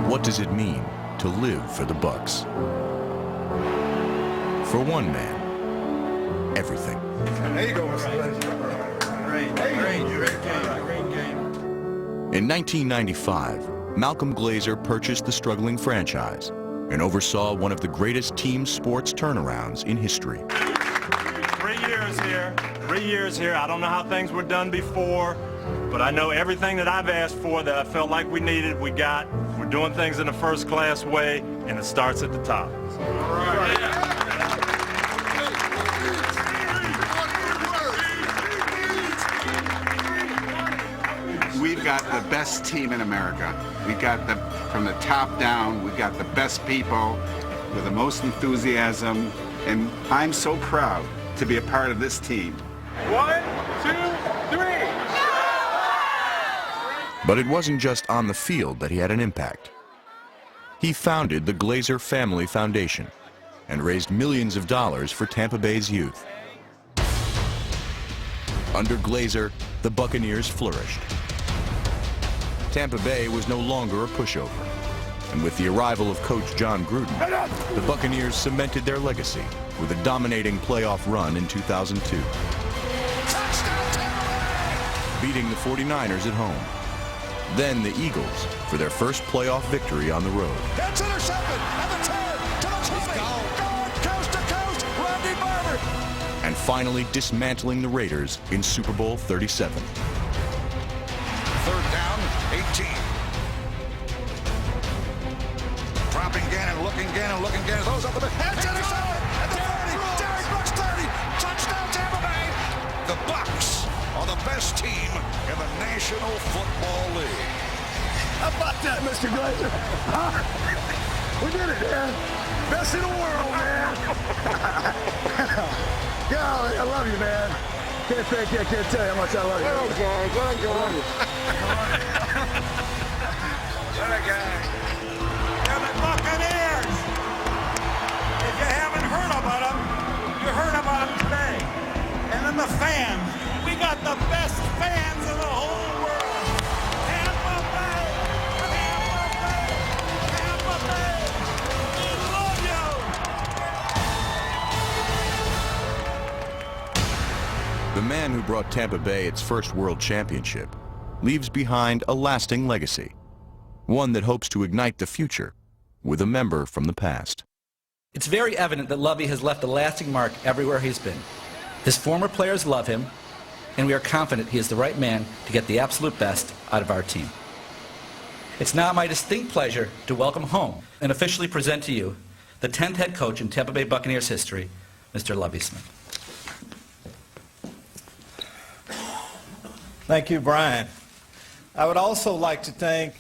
What does it mean to live for the Bucks? For one man, everything. There you go, Mr. Great game. In 1995, Malcolm Glazer purchased the struggling franchise and oversaw one of the greatest team sports turnarounds in history. 3 years here. 3 years here. I don't know how things were done before, but I know everything that I've asked for that I felt like we needed, we got. We're doing things in a first-class way, and it starts at the top. All right. We've got the best team in America. We got from the top down, we've got the best people with the most enthusiasm, and I'm so proud to be a part of this team. 1, 2, 3. But it wasn't just on the field that he had an impact. He founded the Glazer Family Foundation and raised millions of dollars for Tampa Bay's youth. Under Glazer, the Buccaneers flourished. Tampa Bay was no longer a pushover. And with the arrival of coach John Gruden, the Buccaneers cemented their legacy with a dominating playoff run in 2002. Beating the 49ers at home. Then the Eagles for their first playoff victory on the road. That's intercepted at the 10 to the 20. Going coast to coast, Randy Barber. And finally dismantling the Raiders in Super Bowl 37. Third down, 18. Dropping Gannon, looking Gannon, throws up the middle. That's intercepted at the 30. Derrick Brooks 30. Touchdown Tampa Bay. The Bucks are the best team in the National Football League. How about that, Mr. Glazer? We did it, man. Best in the world, man. Golly, I love you, man. Can't thank you. I can't tell you how much I love you. What a guy. They're the Buccaneers. If you haven't heard about them, you heard about them today. And then the fans. We got the best fans in the whole world. Tampa Bay. Tampa Bay. Tampa Bay. We love you. The man who brought Tampa Bay its first world championship leaves behind a lasting legacy. One that hopes to ignite the future with a member from the past. It's very evident that Lovie has left a lasting mark everywhere he's been. His former players love him, and we are confident he is the right man to get the absolute best out of our team. It's now my distinct pleasure to welcome home and officially present to you the 10th head coach in Tampa Bay Buccaneers history, Mr. Lovie Smith. Thank you, Brian. I would also like to thank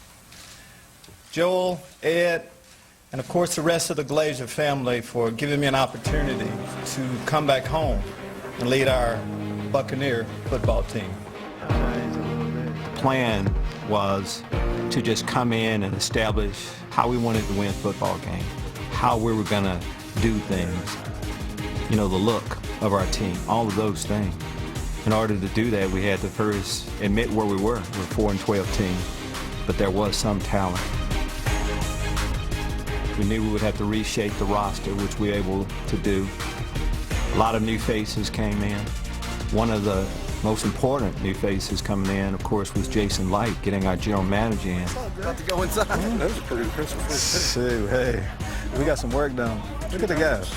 Joel, Ed, and of course the rest of the Glazer family for giving me an opportunity to come back home and lead our Buccaneer football team. The plan was to just come in and establish how we wanted to win a football game, how we were going to do things, you know, the look of our team, all of those things. In order to do that, we had to first admit where we were. We're a 4-12 team, but there was some talent. We knew we would have to reshape the roster, which we were able to do. A lot of new faces came in. One of the most important new faces coming in, of course, was Jason Light, getting our general manager in. About to go inside. That was a pretty impressive. Shoot, hey, we got some work done. Look at the guys.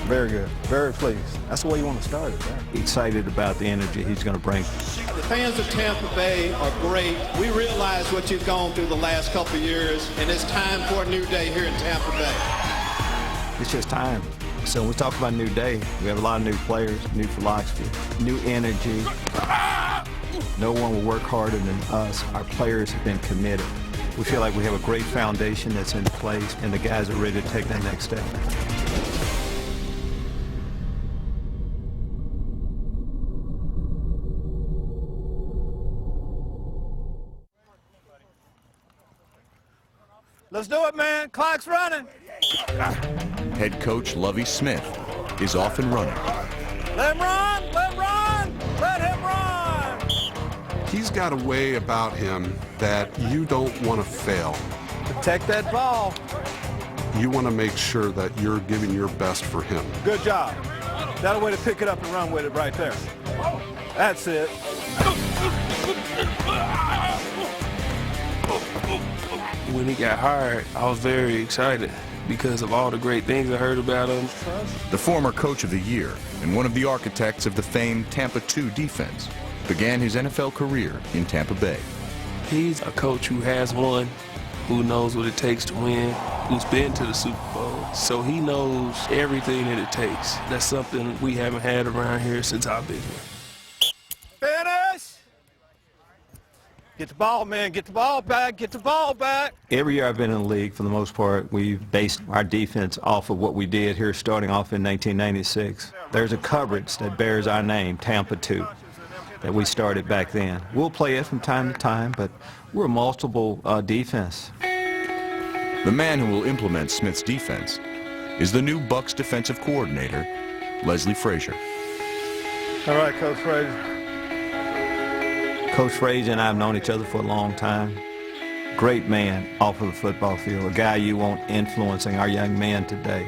Very good. Very pleased. That's the way you want to start it, right? Excited about the energy he's going to bring. The fans of Tampa Bay are great. We realize what you've gone through the last couple of years, and it's time for a new day here in Tampa Bay. It's just time. So when we talk about a new day, we have a lot of new players, new philosophy, new energy. No one will work harder than us. Our players have been committed. We feel like we have a great foundation that's in place, and the guys are ready to take that next step. Let's do it, man. Clock's running. Head coach Lovie Smith is off and running. Let him run. Let him run. Let him run. He's got a way about him that you don't want to fail. Protect that ball. You want to make sure that you're giving your best for him. Good job. That way to pick it up and run with it right there. That's it. When he got hired, I was very excited because of all the great things I heard about him. The former coach of the year and one of the architects of the famed Tampa 2 defense began his NFL career in Tampa Bay. He's a coach who has won, who knows what it takes to win, who's been to the Super Bowl. So he knows everything that it takes. That's something we haven't had around here since I've been here. Finish! Get the ball, man. Get the ball back. Get the ball back. Every year I've been in the league, for the most part, we've based our defense off of what we did here starting off in 1996. There's a coverage that bears our name, Tampa 2, that we started back then. We'll play it from time to time, but we're a multiple defense. The man who will implement Smith's defense is the new Bucs defensive coordinator, Leslie Frazier. All right, Coach Frazier. Coach Frazier and I have known each other for a long time. Great man off of the football field, a guy you want influencing our young men today.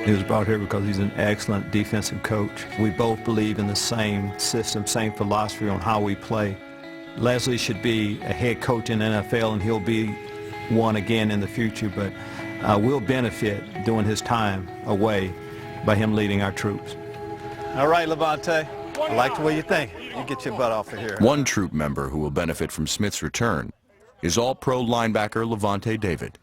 He was brought here because he's an excellent defensive coach. We both believe in the same system, same philosophy on how we play. Leslie should be a head coach in the NFL, and he'll be one again in the future, but we'll benefit during his time away by him leading our troops. All right, Levante. I like the way you think. You get your butt off of here. One troop member who will benefit from Smith's return is all-pro linebacker Levante David.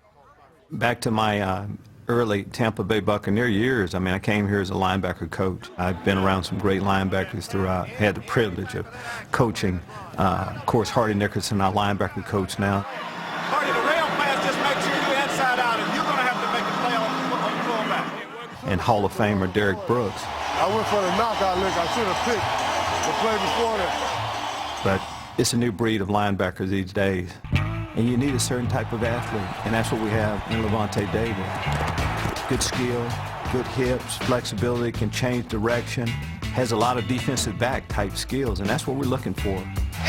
Back to my early Tampa Bay Buccaneer years, I mean, I came here as a linebacker coach. I've been around some great linebackers throughout. Had the privilege of coaching, of course, Hardy Nickerson, our linebacker coach now. Hardy, the rail pass just makes sure you're inside out, and you're going to have to make a play on the fullback. And Hall of Famer Derek Brooks. I went for the knockout lick. I should have picked the play before that. But it's a new breed of linebackers these days. And you need a certain type of athlete, and that's what we have in Levante David. Good skill, good hips, flexibility, can change direction, has a lot of defensive back type skills, and that's what we're looking for.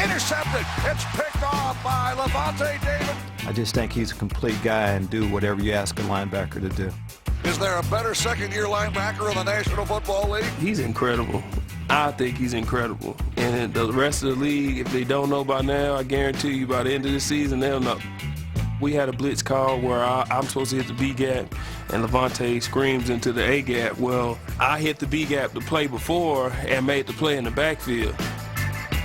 Intercepted. It's picked off by Levante David. I just think he's a complete guy and do whatever you ask a linebacker to do. Is there a better second-year linebacker in the National Football League? He's incredible. I think he's incredible. And the rest of the league, if they don't know by now, I guarantee you by the end of the season, they'll know. We had a blitz call where I'm supposed to hit the B gap, and Levante screams into the A gap. Well, I hit the B gap the play before and made the play in the backfield.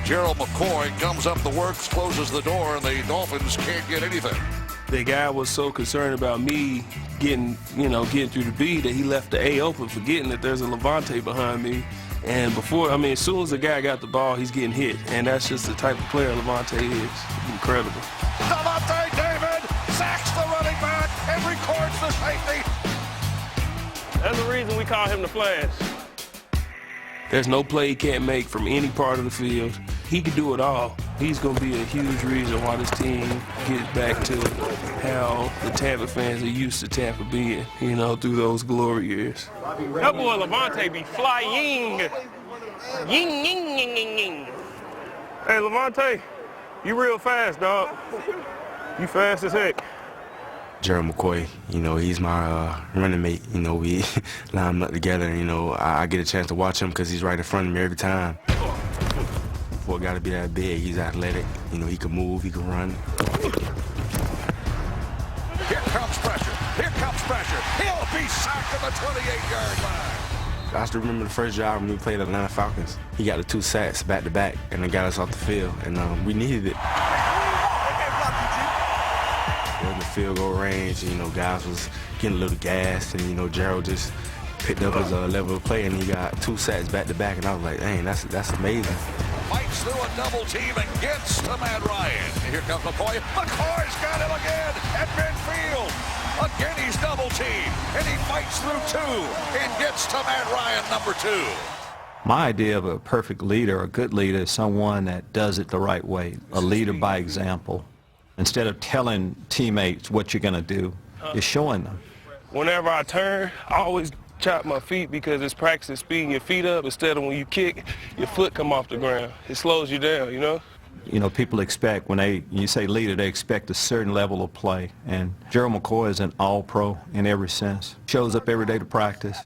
Gerald McCoy comes up the works, closes the door, and the Dolphins can't get anything. The guy was so concerned about me getting through the B that he left the A open, forgetting that there's a Levante behind me. And as soon as the guy got the ball, he's getting hit. And that's just the type of player Levante is. Incredible. Levante David sacks the running back and records the safety. That's the reason we call him the Flash. There's no play he can't make from any part of the field. He can do it all. He's going to be a huge reason why this team gets back to how the Tampa fans are used to Tampa being, through those glory years. That boy Levante be flying. Ying, ying, ying, ying, ying. Hey, Levante, you real fast, dog. You fast as heck. Gerald McCoy, he's my running mate. We line up together. I get a chance to watch him because he's right in front of me every time. Boy, got to be that big. He's athletic. He can move. He can run. Here comes pressure. Here comes pressure. He'll be sacked at the 28-yard line. I still remember the first job when we played the Atlanta Falcons. He got the 2 sacks back to back, and they got us off the field, and we needed it. In the field goal range, guys was getting a little gassed, and Gerald just picked up his level of play, and he got 2 sacks back to back, and I was like, dang, that's amazing. Fights through a double team and gets to Matt Ryan. Here comes McCoy. McCoy's got him again at midfield. Again, he's double teamed, and he fights through 2 and gets to Matt Ryan, number 2. My idea of a perfect leader, a good leader, is someone that does it the right way, a leader by example. Instead of telling teammates what you're going to do, is showing them. Whenever I turn, I always chop my feet because it's practice speeding your feet up instead of when you kick, your foot come off the ground. It slows you down, You know, people expect, when you say leader, they expect a certain level of play. And Gerald McCoy is an all-pro in every sense. Shows up every day to practice.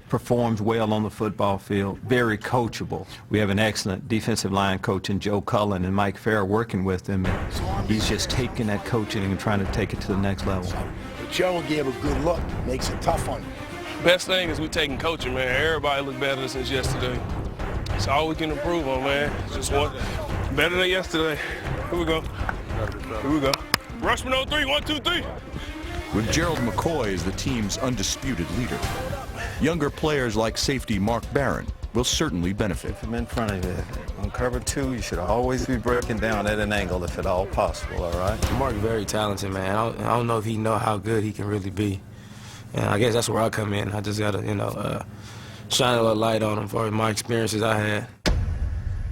Performs well on the football field. Very coachable. We have an excellent defensive line coach in Joe Cullen and Mike Farrer working with him. And he's just taking that coaching and trying to take it to the next level. But Joe gave a good look. Makes it tough on you. Best thing is we taking coaching, man. Everybody look better since yesterday. It's all we can improve on, man. It's just one better than yesterday. Here we go. Here we go. Rushman on 3, 1, 2, 3. With Gerald McCoy as the team's undisputed leader, younger players like safety Mark Barron will certainly benefit. From in front of you. On cover 2, you should always be breaking down at an angle if at all possible, all right? Mark very talented, man. I don't know if he know how good he can really be. And I guess that's where I come in. I just got to, shine a little light on him for my experiences I had.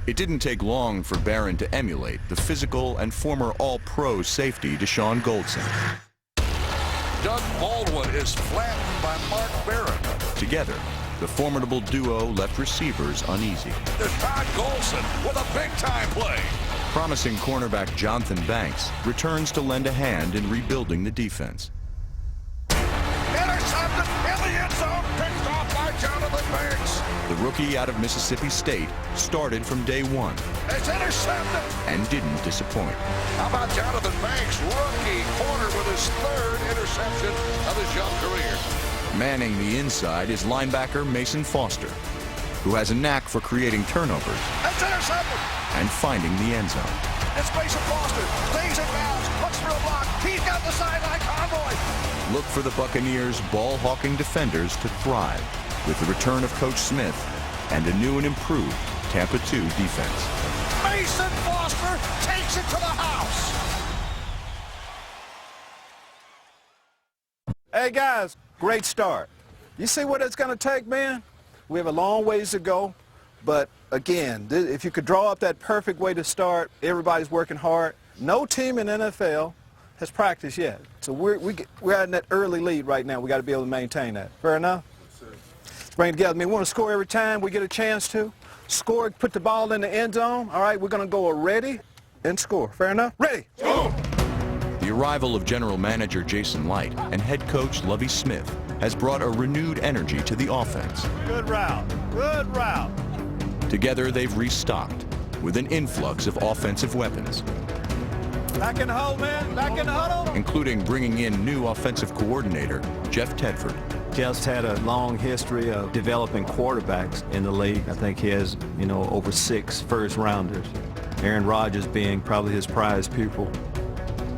It didn't take long for Barron to emulate the physical and former All-Pro safety Deshaun Goldson. Doug Baldwin is flattened by Mark Barron. Together, the formidable duo left receivers uneasy. There's Todd Golson with a big-time play. Promising cornerback Jonathan Banks returns to lend a hand in rebuilding the defense. Intercepted in the end zone, picked off by Jonathan Banks. The rookie out of Mississippi State started from day one. It's intercepted. And didn't disappoint. How about Jonathan Banks, rookie corner with his 3rd interception of his young career. Manning the inside is linebacker Mason Foster, who has a knack for creating turnovers. It's intercepted. And finding the end zone. It's Mason Foster, stays in bounds, looks for a block. He's got the sideline convoy. Look for the Buccaneers' ball-hawking defenders to thrive with the return of Coach Smith and a new and improved Tampa 2 defense. Mason Foster takes it to the house. Hey, guys, great start. You see what it's going to take, man? We have a long ways to go. But, again, if you could draw up that perfect way to start, everybody's working hard. No team in NFL has practiced yet. So we're at that early lead right now. We got to be able to maintain that. Fair enough? Let's bring it together. I mean, we want to score every time we get a chance to. Score, put the ball in the end zone. All right, we're going to go ready and score. Fair enough? Ready. Go! The arrival of general manager Jason Light and head coach Lovie Smith has brought a renewed energy to the offense. Good route. Good route. Together, they've restocked with an influx of offensive weapons. Back in the huddle, man. Back in the huddle. Including bringing in new offensive coordinator Jeff Tedford. Jeff's had a long history of developing quarterbacks in the league. I think he has, over 6 first-rounders. Aaron Rodgers being probably his prized pupil.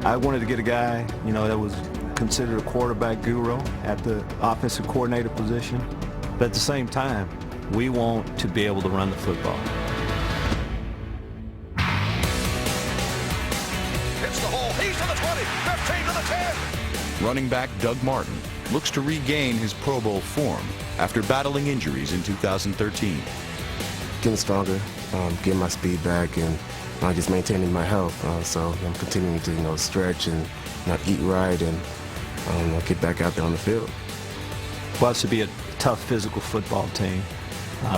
I wanted to get a guy, that was considered a quarterback guru at the offensive coordinator position. But at the same time, we want to be able to run the football. Hits the hole. He's to the 20, 15 to the 10. Running back Doug Martin looks to regain his Pro Bowl form after battling injuries in 2013. Getting stronger, getting my speed back, and just maintaining my health. So I'm continuing to, stretch and eat right and get back out there on the field. For us to be a tough physical football team,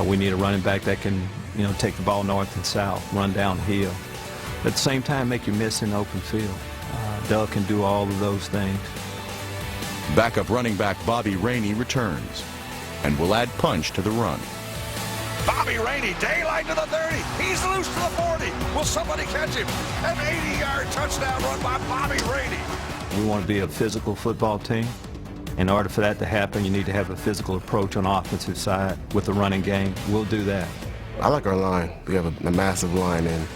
we need a running back that can, take the ball north and south, run downhill. But at the same time, make you miss in the open field. Doug can do all of those things. Backup running back Bobby Rainey returns and will add punch to the run. Bobby Rainey, daylight to the 30. He's loose to the 40. Will somebody catch him? An 80-yard touchdown run by Bobby Rainey. We want to be a physical football team. In order for that to happen, you need to have a physical approach on the offensive side with the running game. We'll do that. I like our line. We have a massive line, and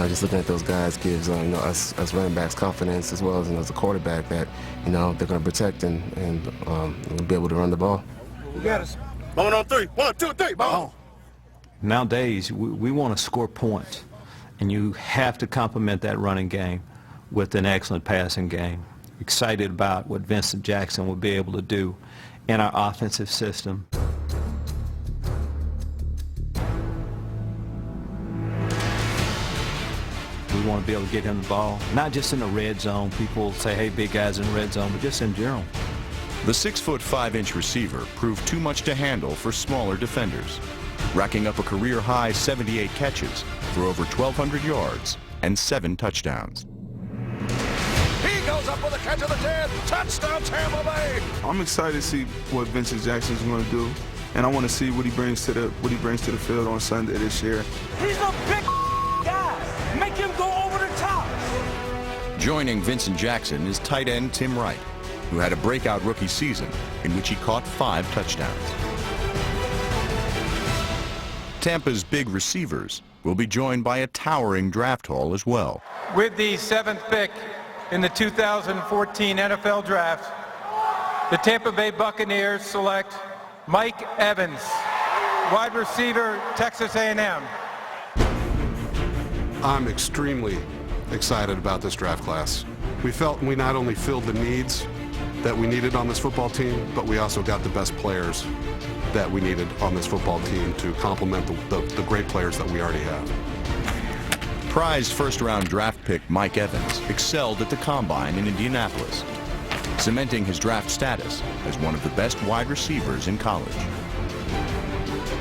just looking at those guys gives us running backs confidence, as well as a quarterback that they're going to protect and we'll be able to run the ball. You got us. Ball on 3. 1, 2, 3. Ball. Nowadays, we want to score points, and you have to complement that running game with an excellent passing game. Excited about what Vincent Jackson will be able to do in our offensive system. We want to be able to get him the ball, not just in the red zone. People say, hey, big guys in the red zone, but just in general. The 6'5" receiver proved too much to handle for smaller defenders, racking up a career-high 78 catches for over 1,200 yards and 7 touchdowns. He goes up with a catch of the 10. Touchdown, Tampa Bay. I'm excited to see what Vincent Jackson is going to do, and I want to see what he brings to the field on Sunday this year. He's a big guy. Make him go over the top. Joining Vincent Jackson is tight end Tim Wright, who had a breakout rookie season in which he caught 5 touchdowns. Tampa's big receivers will be joined by a towering draft haul as well. With the 7th pick in the 2014 NFL Draft, the Tampa Bay Buccaneers select Mike Evans, wide receiver, Texas A&M. I'm extremely excited about this draft class. We felt we not only filled the needs that we needed on this football team, but we also got the best players that we needed on this football team to complement the great players that we already have. Prize first-round draft pick Mike Evans excelled at the Combine in Indianapolis, cementing his draft status as one of the best wide receivers in college.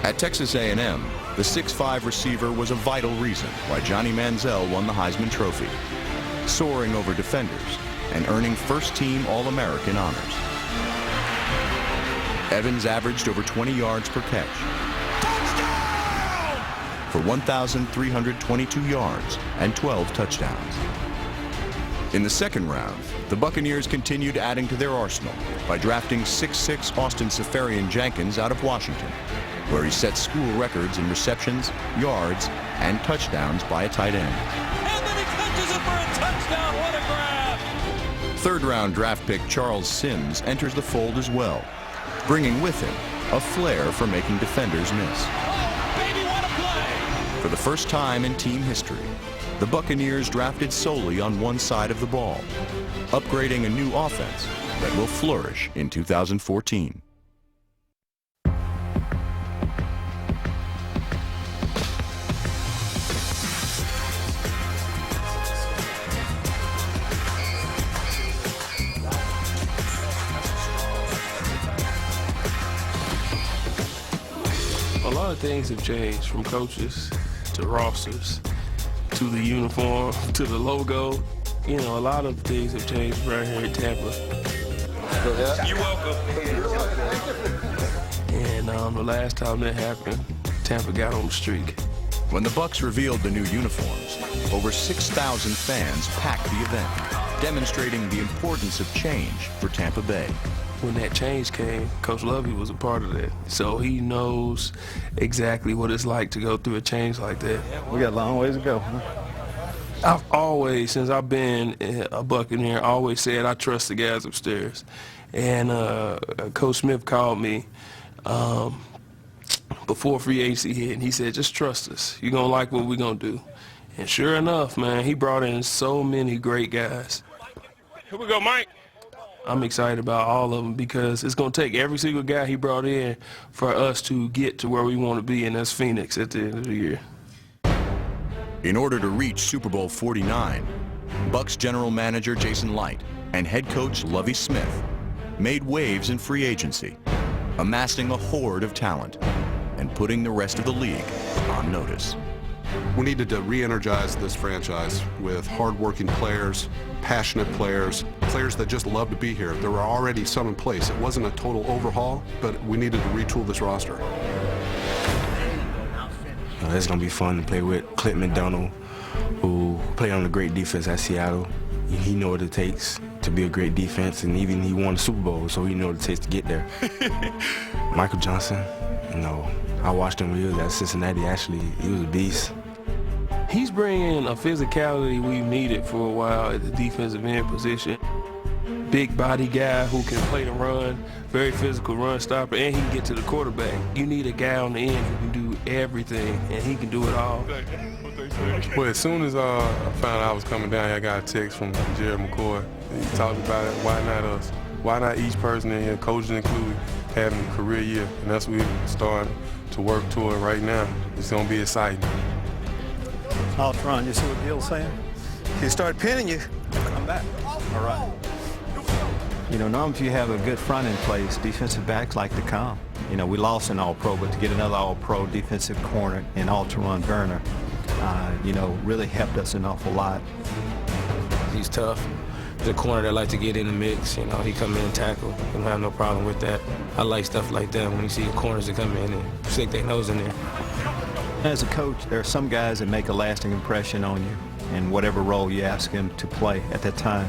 At Texas A&M, the 6'5" receiver was a vital reason why Johnny Manziel won the Heisman Trophy, soaring over defenders and earning first-team All-American honors. Evans averaged over 20 yards per catch for 1,322 yards and 12 touchdowns. In the second round, the Buccaneers continued adding to their arsenal by drafting 6'6" Austin Safarian-Jenkins out of Washington, where he set school records in receptions, yards, and touchdowns by a tight end. And then he catches it for a touchdown. What a grab! Third-round draft pick Charles Sims enters the fold as well, bringing with him a flair for making defenders miss. Oh, baby, what a play! For the first time in team history, the Buccaneers drafted solely on one side of the ball, upgrading a new offense that will flourish in 2014. A lot of things have changed, from coaches to rosters to the uniform to the logo. You know, a lot of things have changed right here in Tampa. You're welcome. And the last time that happened, Tampa got on the streak. When the Bucs revealed the new uniforms, over 6,000 fans packed the event, demonstrating the importance of change for Tampa Bay. When that change came, Coach Lovie was a part of that. So he knows exactly what it's like to go through a change like that. We got a long ways to go, huh? I've always, since I've been a Buccaneer, always said I trust the guys upstairs. And Coach Smith called me before free agency hit, and he said, just trust us. You're going to like what we're going to do. And sure enough, man, he brought in so many great guys. Here we go, Mike. I'm excited about all of them because it's going to take every single guy he brought in for us to get to where we want to be, and that's Phoenix at the end of the year. In order to reach Super Bowl 49, Bucs general manager Jason Light and head coach Lovie Smith made waves in free agency, amassing a horde of talent and putting the rest of the league on notice. We needed to re-energize this franchise with hard-working players, passionate players, players that just love to be here. There were already some in place. It wasn't a total overhaul, but we needed to retool this roster. It's going to be fun to play with Clint McDonald, who played on a great defense at Seattle. He knows what it takes to be a great defense, and even he won the Super Bowl, so he knows what it takes to get there. Michael Johnson, you know, I watched him when he was at Cincinnati. Actually, he was a beast. He's bringing a physicality we've needed for a while at the defensive end position. Big body guy who can play the run, very physical run stopper, and he can get to the quarterback. You need a guy on the end who can do everything, and he can do it all. Well, as soon as I found out I was coming down here, I got a text from Jared McCoy. He talked about it. Why not us? Why not each person in here, coaches included, having a career year? And that's what we're starting to work toward right now. It's going to be exciting. Ron, you see what Gil's saying? He started pinning you. Come back. All right. You know, normally if you have a good front in place, defensive backs like to come. You know, we lost an All-Pro, but to get another All-Pro defensive corner in Alteron Burner, really helped us an awful lot. He's tough. He's a corner that likes to get in the mix. He come in and tackle. I don't have no problem with that. I like stuff like that when you see the corners that come in and stick their nose in there. As a coach, there are some guys that make a lasting impression on you in whatever role you ask him to play at that time.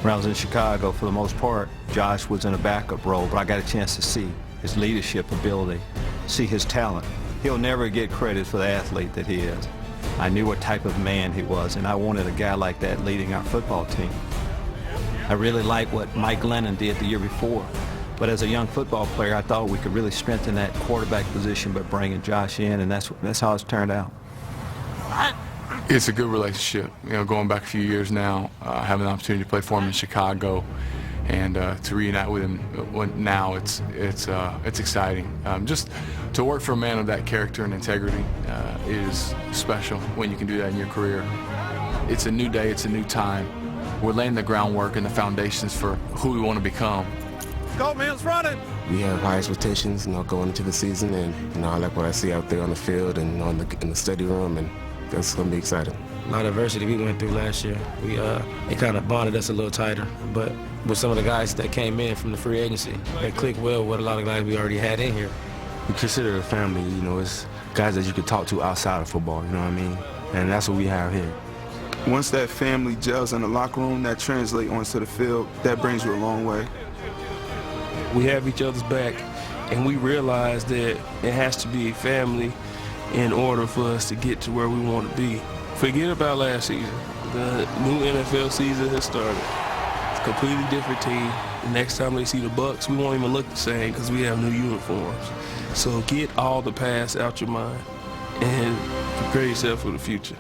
When I was in Chicago, for the most part, Josh was in a backup role, but I got a chance to see his leadership ability, see his talent. He'll never get credit for the athlete that he is. I knew what type of man he was, and I wanted a guy like that leading our football team. I really liked what Mike Glennon did the year before, but as a young football player, I thought we could really strengthen that quarterback position by bringing Josh in, and that's how it's turned out. It's a good relationship. Going back a few years now, having the opportunity to play for him in Chicago, and to reunite with him now, it's exciting. Just to work for a man of that character and integrity is special when you can do that in your career. It's a new day, it's a new time. We're laying the groundwork and the foundations for who we want to become. Go, man's running. We have high expectations, going into the season, and I like what I see out there on the field and in the study room, and that's going to be exciting. A lot of adversity we went through last year. It kind of bonded us a little tighter, but with some of the guys that came in from the free agency, they clicked well with a lot of guys we already had in here. We consider it a family, it's guys that you could talk to outside of football, you know what I mean? And that's what we have here. Once that family gels in the locker room, that translates onto the field, that brings you a long way. We have each other's back, and we realize that it has to be a family in order for us to get to where we want to be. Forget about last season. The new NFL season has started. It's a completely different team. The next time they see the Bucs, we won't even look the same because we have new uniforms. So get all the past out your mind and prepare yourself for the future.